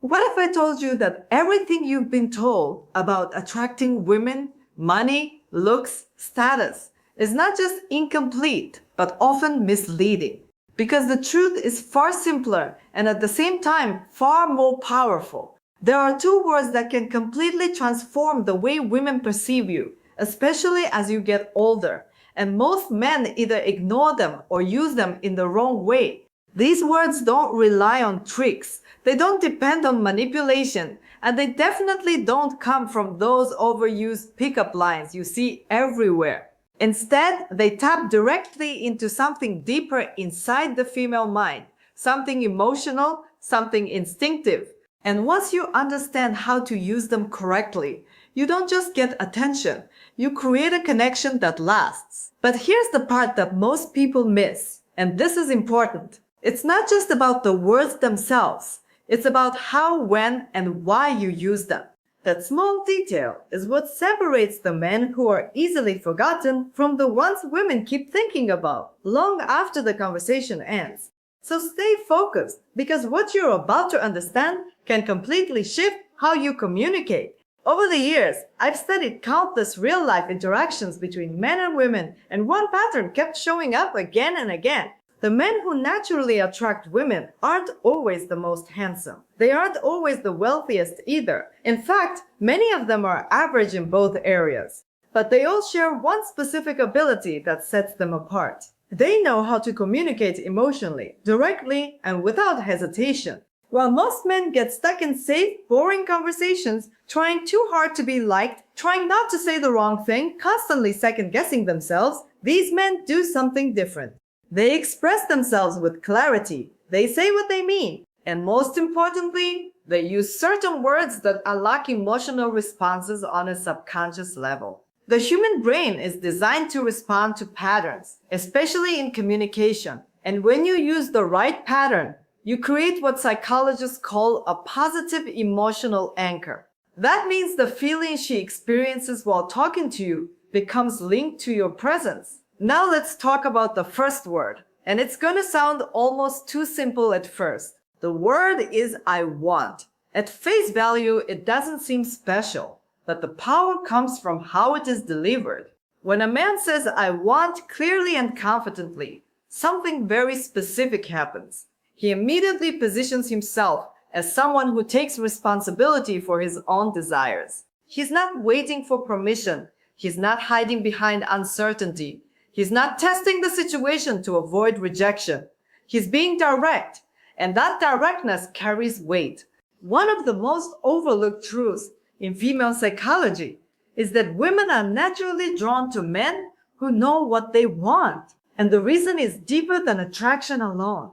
What if I told you that everything you've been told about attracting women, money, looks, status is not just incomplete, but often misleading? Because the truth is far simpler and at the same time far more powerful. There are two words that can completely transform the way women perceive you, especially as you get older. And most men either ignore them or use them in the wrong way. These words don't rely on tricks. They don't depend on manipulation. And they definitely don't come from those overused pickup lines you see everywhere. Instead, they tap directly into something deeper inside the female mind, something emotional, something instinctive. And once you understand how to use them correctly, you don't just get attention, you create a connection that lasts. But here's the part that most people miss, and this is important. It's not just about the words themselves. It's about how, when, and why you use them. That small detail is what separates the men who are easily forgotten from the ones women keep thinking about long after the conversation ends. So stay focused, because what you're about to understand can completely shift how you communicate. Over the years, I've studied countless real-life interactions between men and women, and one pattern kept showing up again and again. The men who naturally attract women aren't always the most handsome. They aren't always the wealthiest either. In fact, many of them are average in both areas. But they all share one specific ability that sets them apart. They know how to communicate emotionally, directly, and without hesitation. While most men get stuck in safe, boring conversations, trying too hard to be liked, trying not to say the wrong thing, constantly second-guessing themselves, these men do something different. They express themselves with clarity, they say what they mean, and most importantly, they use certain words that unlock emotional responses on a subconscious level. The human brain is designed to respond to patterns, especially in communication. And when you use the right pattern, you create what psychologists call a positive emotional anchor. That means the feeling she experiences while talking to you becomes linked to your presence. Now let's talk about the first word. And it's gonna sound almost too simple at first. The word is I want. At face value, it doesn't seem special, but the power comes from how it is delivered. When a man says I want clearly and confidently, something very specific happens. He immediately positions himself as someone who takes responsibility for his own desires. He's not waiting for permission. He's not hiding behind uncertainty. He's not testing the situation to avoid rejection. He's being direct, and that directness carries weight. One of the most overlooked truths in female psychology is that women are naturally drawn to men who know what they want. And the reason is deeper than attraction alone.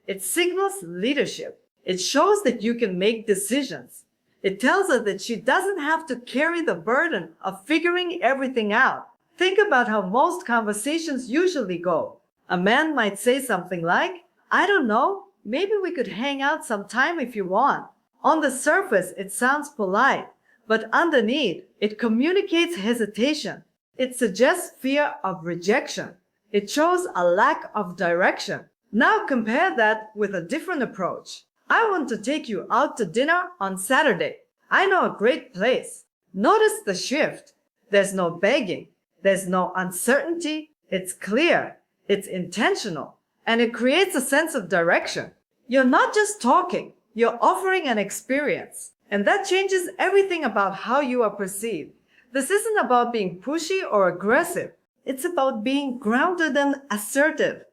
It signals leadership. It shows that you can make decisions. It tells her that she doesn't have to carry the burden of figuring everything out. Think about how most conversations usually go. A man might say something like, I don't know, maybe we could hang out sometime if you want. On the surface, it sounds polite, but underneath, it communicates hesitation. It suggests fear of rejection. It shows a lack of direction. Now compare that with a different approach. I want to take you out to dinner on Saturday. I know a great place. Notice the shift. There's no begging. There's no uncertainty. It's clear. It's intentional. And it creates a sense of direction. You're not just talking. You're offering an experience. And that changes everything about how you are perceived. This isn't about being pushy or aggressive. It's about being grounded and assertive.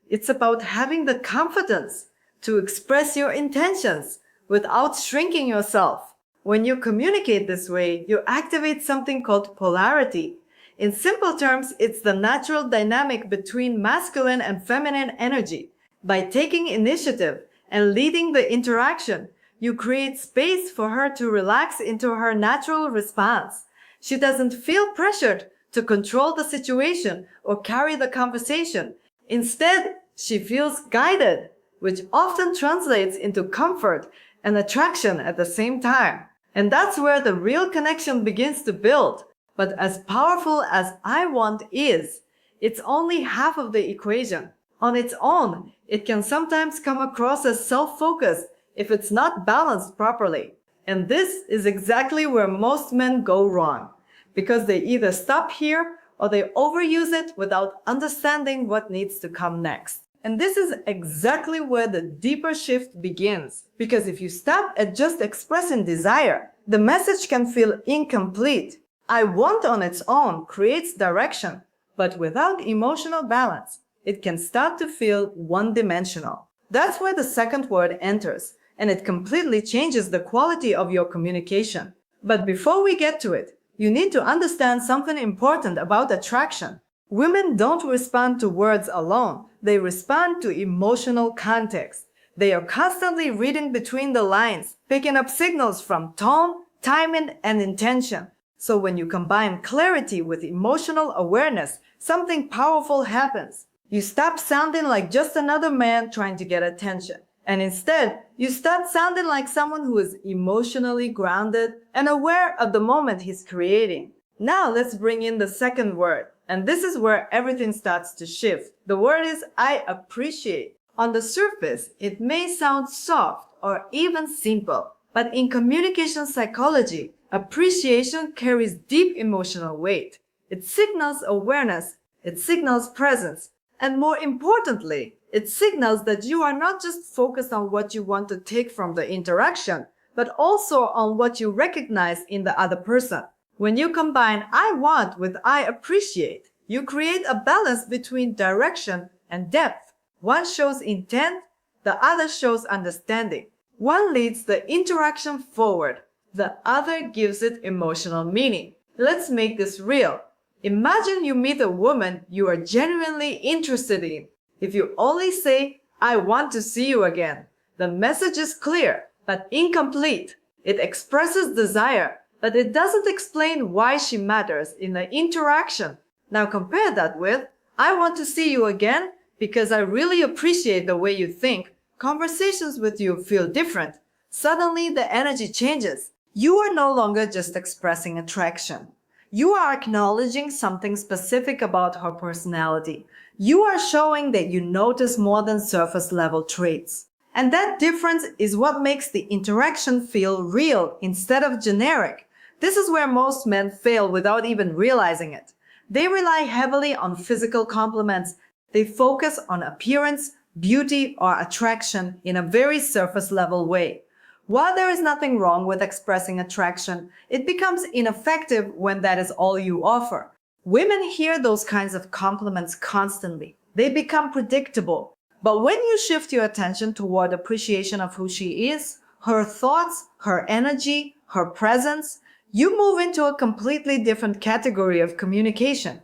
It's about having the confidence to express your intentions without shrinking yourself. When you communicate this way, you activate something called polarity. In simple terms, it's the natural dynamic between masculine and feminine energy. By taking initiative and leading the interaction, you create space for her to relax into her natural response. She doesn't feel pressured to control the situation or carry the conversation. Instead, she feels guided, which often translates into comfort and attraction at the same time. And that's where the real connection begins to build. But as powerful as I want is, it's only half of the equation. On its own, it can sometimes come across as self-focused, if it's not balanced properly. And this is exactly where most men go wrong, because they either stop here or they overuse it without understanding what needs to come next. And this is exactly where the deeper shift begins, because if you stop at just expressing desire, the message can feel incomplete. I want on its own creates direction, but without emotional balance, it can start to feel one-dimensional. That's where the second word enters, and it completely changes the quality of your communication. But before we get to it, you need to understand something important about attraction. Women don't respond to words alone. They respond to emotional context. They are constantly reading between the lines, picking up signals from tone, timing, and intention. So when you combine clarity with emotional awareness, something powerful happens. You stop sounding like just another man trying to get attention. And instead, you start sounding like someone who is emotionally grounded and aware of the moment he's creating. Now let's bring in the second word. And this is where everything starts to shift. The word is I appreciate. On the surface, it may sound soft or even simple. But in communication psychology, appreciation carries deep emotional weight. It signals awareness. It signals presence. And more importantly, it signals that you are not just focused on what you want to take from the interaction, but also on what you recognize in the other person. When you combine I want with I appreciate, you create a balance between direction and depth. One shows intent, the other shows understanding. One leads the interaction forward, the other gives it emotional meaning. Let's make this real. Imagine you meet a woman you are genuinely interested in. If you only say, I want to see you again, the message is clear, but incomplete. It expresses desire, but it doesn't explain why she matters in the interaction. Now compare that with, I want to see you again because I really appreciate the way you think. Conversations with you feel different. Suddenly the energy changes. You are no longer just expressing attraction. You are acknowledging something specific about her personality. You are showing that you notice more than surface level traits. And that difference is what makes the interaction feel real instead of generic. This is where most men fail without even realizing it. They rely heavily on physical compliments. They focus on appearance, beauty, or attraction in a very surface level way. While there is nothing wrong with expressing attraction, it becomes ineffective when that is all you offer. Women hear those kinds of compliments constantly. They become predictable. But when you shift your attention toward appreciation of who she is, her thoughts, her energy, her presence, you move into a completely different category of communication.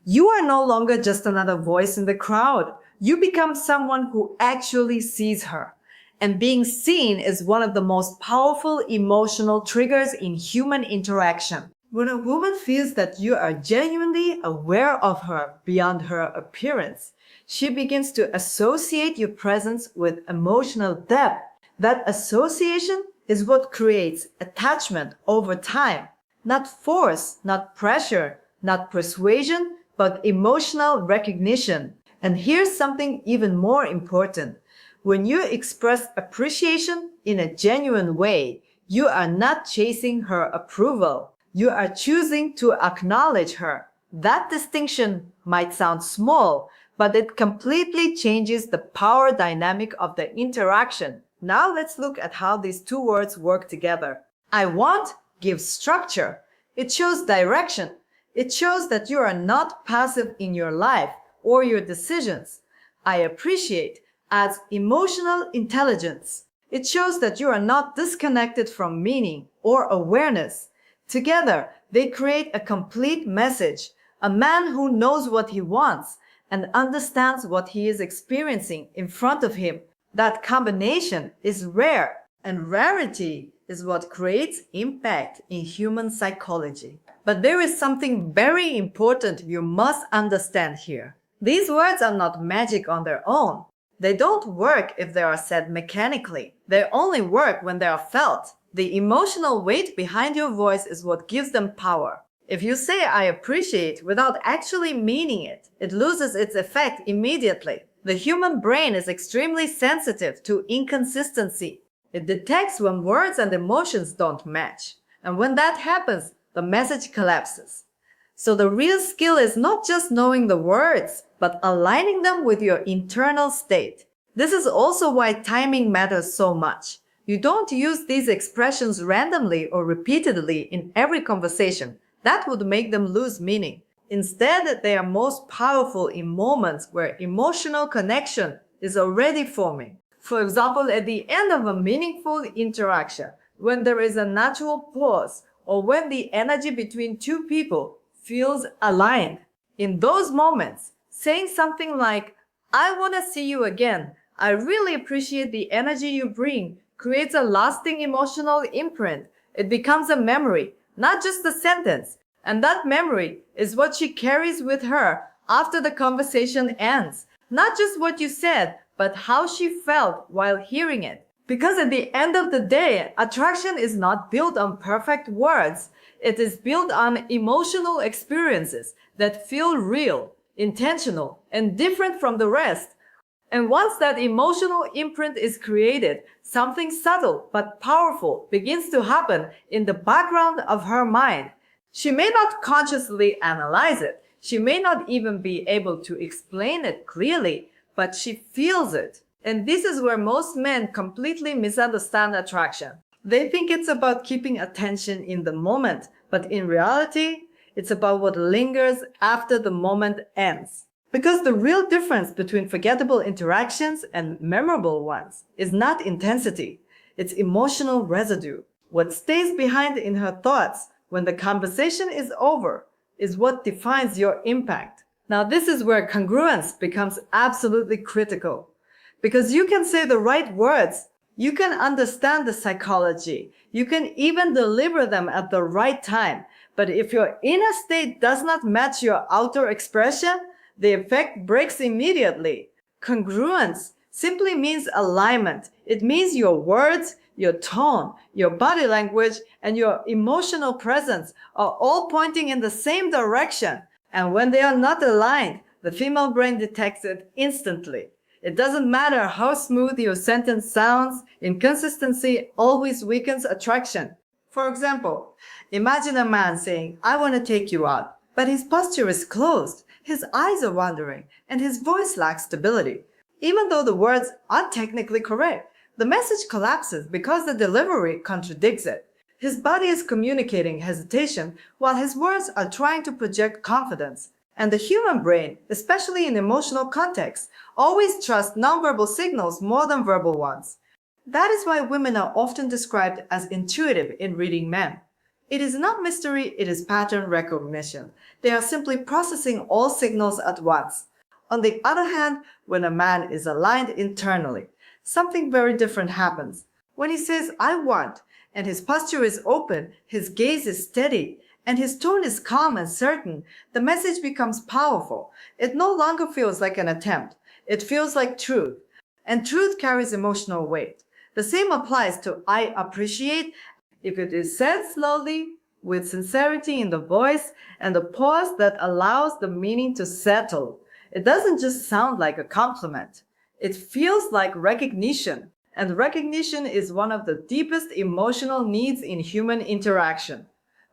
You are no longer just another voice in the crowd. You become someone who actually sees her. And being seen is one of the most powerful emotional triggers in human interaction. When a woman feels that you are genuinely aware of her beyond her appearance, she begins to associate your presence with emotional depth. That association is what creates attachment over time. Not force, not pressure, not persuasion, but emotional recognition. And here's something even more important. When you express appreciation in a genuine way, you are not chasing her approval. You are choosing to acknowledge her. That distinction might sound small, but it completely changes the power dynamic of the interaction. Now let's look at how these two words work together. I want gives structure. It shows direction. It shows that you are not passive in your life or your decisions. I appreciate adds emotional intelligence. It shows that you are not disconnected from meaning or awareness. Together, they create a complete message. A man who knows what he wants and understands what he is experiencing in front of him. That combination is rare, and rarity is what creates impact in human psychology. But there is something very important you must understand here. These words are not magic on their own. They don't work if they are said mechanically. They only work when they are felt. The emotional weight behind your voice is what gives them power. If you say I appreciate without actually meaning it, it loses its effect immediately. The human brain is extremely sensitive to inconsistency. It detects when words and emotions don't match. And when that happens, the message collapses. So the real skill is not just knowing the words, but aligning them with your internal state. This is also why timing matters so much. You don't use these expressions randomly or repeatedly in every conversation. That would make them lose meaning. Instead, they are most powerful in moments where emotional connection is already forming. For example, at the end of a meaningful interaction, when there is a natural pause, or when the energy between two people feels aligned. In those moments, saying something like, I want to see you again, I really appreciate the energy you bring, creates a lasting emotional imprint. It becomes a memory, not just a sentence. And that memory is what she carries with her after the conversation ends. Not just what you said, but how she felt while hearing it. Because at the end of the day, attraction is not built on perfect words. It is built on emotional experiences that feel real, intentional, and different from the rest. And once that emotional imprint is created, something subtle but powerful begins to happen in the background of her mind. She may not consciously analyze it. She may not even be able to explain it clearly, but she feels it. And this is where most men completely misunderstand attraction. They think it's about keeping attention in the moment, but in reality, it's about what lingers after the moment ends. Because the real difference between forgettable interactions and memorable ones is not intensity, it's emotional residue. What stays behind in her thoughts when the conversation is over is what defines your impact. Now, this is where congruence becomes absolutely critical. Because you can say the right words, you can understand the psychology, you can even deliver them at the right time. But if your inner state does not match your outer expression, the effect breaks immediately. Congruence simply means alignment. It means your words, your tone, your body language, and your emotional presence are all pointing in the same direction. And when they are not aligned, the female brain detects it instantly. It doesn't matter how smooth your sentence sounds, inconsistency always weakens attraction. For example, imagine a man saying, I want to take you out, but his posture is closed, his eyes are wandering, and his voice lacks stability. Even though the words are technically correct, the message collapses because the delivery contradicts it. His body is communicating hesitation while his words are trying to project confidence. And the human brain, especially in emotional contexts, always trusts nonverbal signals more than verbal ones. That is why women are often described as intuitive in reading men. It is not mystery, it is pattern recognition. They are simply processing all signals at once. On the other hand, when a man is aligned internally, something very different happens. When he says, I want, and his posture is open, his gaze is steady, and his tone is calm and certain, the message becomes powerful. It no longer feels like an attempt. It feels like truth. And truth carries emotional weight. The same applies to I appreciate if it is said slowly, with sincerity in the voice, and a pause that allows the meaning to settle. It doesn't just sound like a compliment. It feels like recognition. And recognition is one of the deepest emotional needs in human interaction.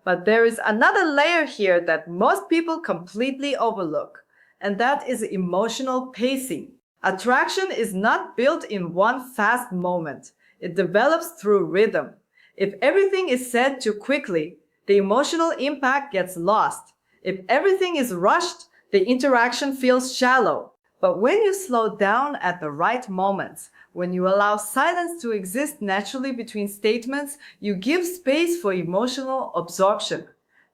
But there is another layer here that most people completely overlook, and that is emotional pacing. Attraction is not built in one fast moment. It develops through rhythm. If everything is said too quickly, the emotional impact gets lost. If everything is rushed, the interaction feels shallow. But when you slow down at the right moments, when you allow silence to exist naturally between statements, you give space for emotional absorption.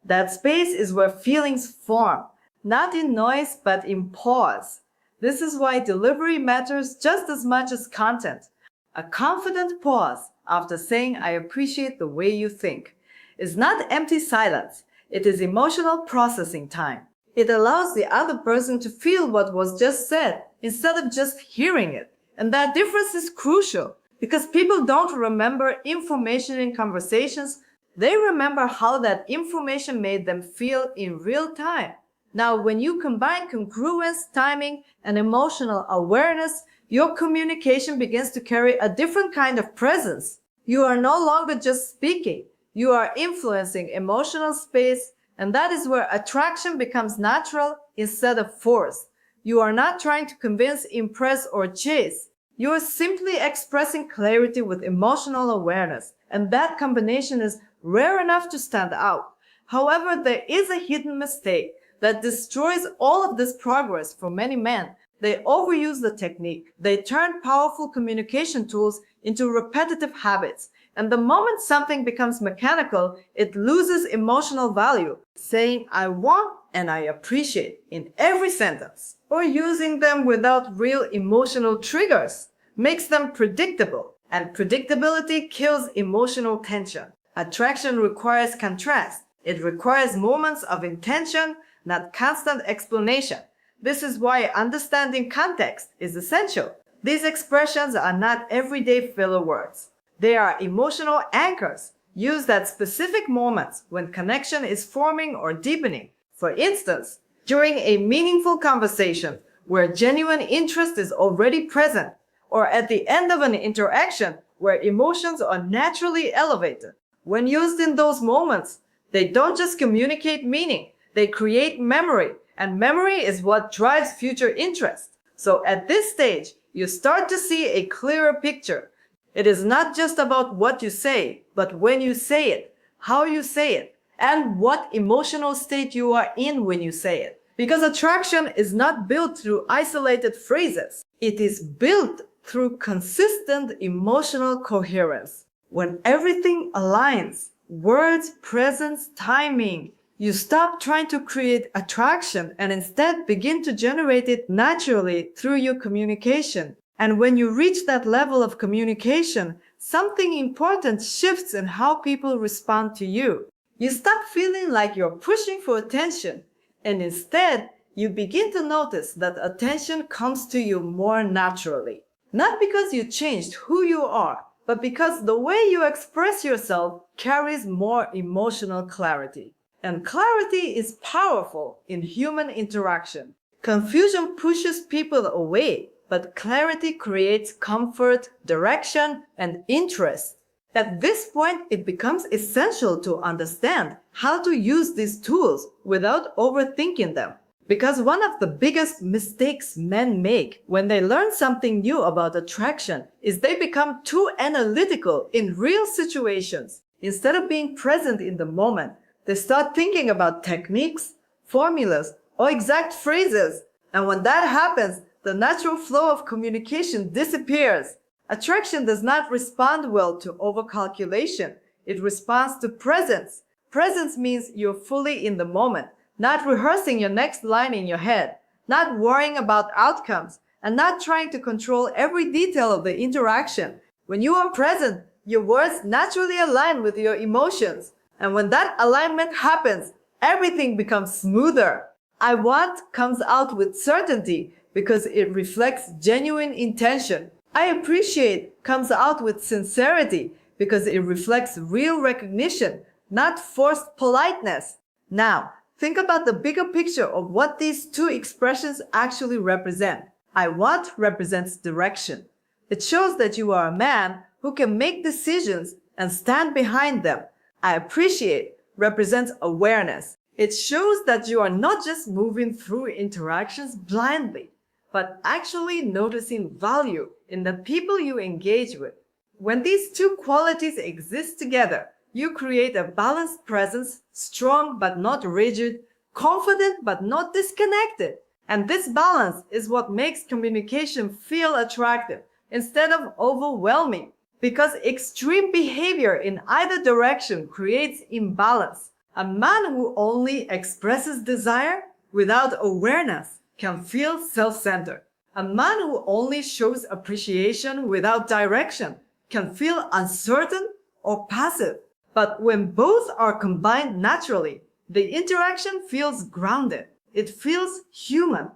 That space is where feelings form, not in noise, but in pause. This is why delivery matters just as much as content. A confident pause after saying, I appreciate the way you think, is not empty silence. It is emotional processing time. It allows the other person to feel what was just said instead of just hearing it. And that difference is crucial because people don't remember information in conversations. They remember how that information made them feel in real time. Now, when you combine congruence, timing, and emotional awareness, Your communication begins to carry a different kind of presence. You are no longer just speaking. You are influencing emotional space, and that is where attraction becomes natural instead of forced. You are not trying to convince, impress, or chase. You are simply expressing clarity with emotional awareness, and that combination is rare enough to stand out. However, there is a hidden mistake that destroys all of this progress for many men. They overuse the technique. They turn powerful communication tools into repetitive habits. And the moment something becomes mechanical, it loses emotional value. Saying I want and I appreciate in every sentence, or using them without real emotional triggers, makes them predictable. And predictability kills emotional tension. Attraction requires contrast. It requires moments of intention, not constant explanation. This is why understanding context is essential. These expressions are not everyday filler words. They are emotional anchors used at specific moments when connection is forming or deepening. For instance, during a meaningful conversation where genuine interest is already present, or at the end of an interaction where emotions are naturally elevated. When used in those moments, they don't just communicate meaning, they create memory, and memory is what drives future interest. So at this stage, you start to see a clearer picture. It is not just about what you say, but when you say it, how you say it, and what emotional state you are in when you say it. Because attraction is not built through isolated phrases. It is built through consistent emotional coherence. When everything aligns, words, presence, timing, you stop trying to create attraction and instead begin to generate it naturally through your communication. And when you reach that level of communication, something important shifts in how people respond to you. You stop feeling like you're pushing for attention, and instead, you begin to notice that attention comes to you more naturally. Not because you changed who you are, but because the way you express yourself carries more emotional clarity. And clarity is powerful in human interaction. Confusion pushes people away, but clarity creates comfort, direction, and interest. At this point, it becomes essential to understand how to use these tools without overthinking them. Because one of the biggest mistakes men make when they learn something new about attraction is they become too analytical in real situations. Instead of being present in the moment, they start thinking about techniques, formulas, or exact phrases. And when that happens, the natural flow of communication disappears. Attraction does not respond well to overcalculation. It responds to presence. Presence means you're fully in the moment, not rehearsing your next line in your head, not worrying about outcomes, and not trying to control every detail of the interaction. When you are present, your words naturally align with your emotions. And when that alignment happens, everything becomes smoother. I want comes out with certainty because it reflects genuine intention. I appreciate comes out with sincerity because it reflects real recognition, not forced politeness. Now, think about the bigger picture of what these two expressions actually represent. I want represents direction. It shows that you are a man who can make decisions and stand behind them. I appreciate represents awareness. It shows that you are not just moving through interactions blindly, but actually noticing value in the people you engage with. When these two qualities exist together, you create a balanced presence, strong but not rigid, confident but not disconnected. And this balance is what makes communication feel attractive instead of overwhelming. Because extreme behavior in either direction creates imbalance. A man who only expresses desire without awareness can feel self-centered. A man who only shows appreciation without direction can feel uncertain or passive. But when both are combined naturally, the interaction feels grounded. It feels human.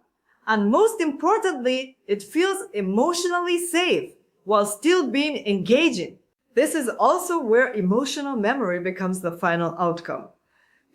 And most importantly, it feels emotionally safe while still being engaging. This is also where emotional memory becomes the final outcome.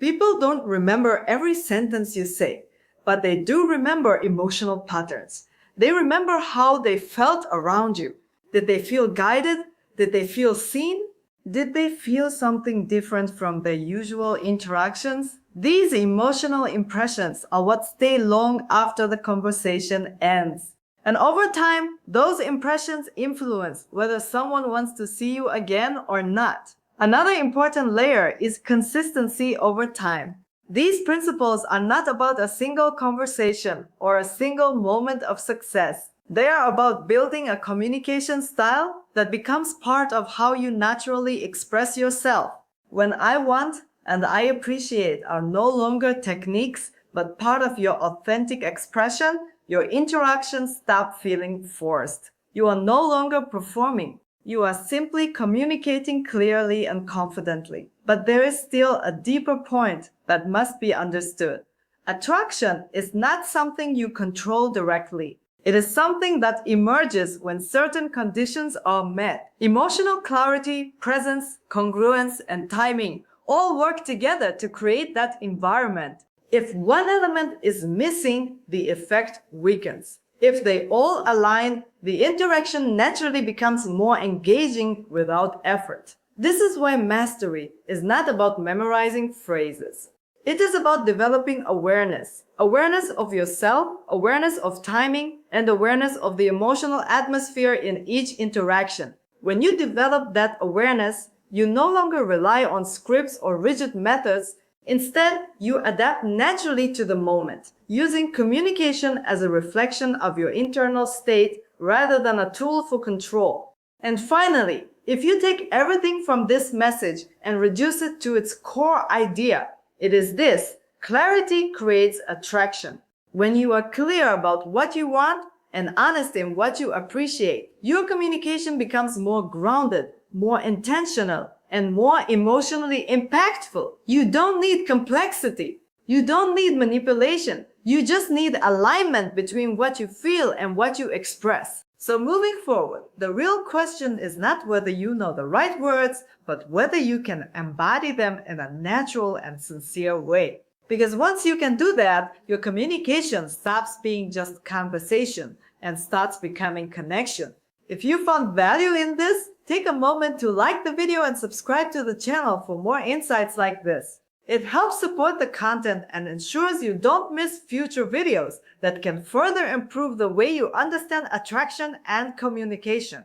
People don't remember every sentence you say, but they do remember emotional patterns. They remember how they felt around you. Did they feel guided? Did they feel seen? Did they feel something different from their usual interactions? These emotional impressions are what stay long after the conversation ends. And over time, those impressions influence whether someone wants to see you again or not. Another important layer is consistency over time. These principles are not about a single conversation or a single moment of success. They are about building a communication style that becomes part of how you naturally express yourself. When I want and I appreciate are no longer techniques, but part of your authentic expression, your interactions stop feeling forced. You are no longer performing. You are simply communicating clearly and confidently. But there is still a deeper point that must be understood. Attraction is not something you control directly. It is something that emerges when certain conditions are met. Emotional clarity, presence, congruence, and timing all work together to create that environment. If one element is missing, the effect weakens. If they all align, the interaction naturally becomes more engaging without effort. This is why mastery is not about memorizing phrases. It is about developing awareness. Awareness of yourself, awareness of timing, and awareness of the emotional atmosphere in each interaction. When you develop that awareness, you no longer rely on scripts or rigid methods. Instead, you adapt naturally to the moment, using communication as a reflection of your internal state rather than a tool for control. And finally, if you take everything from this message and reduce it to its core idea, it is this: clarity creates attraction. When you are clear about what you want and honest in what you appreciate, your communication becomes more grounded, more intentional, and more emotionally impactful. You don't need complexity. You don't need manipulation. You just need alignment between what you feel and what you express. So moving forward, the real question is not whether you know the right words, but whether you can embody them in a natural and sincere way. Because once you can do that, your communication stops being just conversation and starts becoming connection. If you found value in this, take a moment to like the video and subscribe to the channel for more insights like this. It helps support the content and ensures you don't miss future videos that can further improve the way you understand attraction and communication.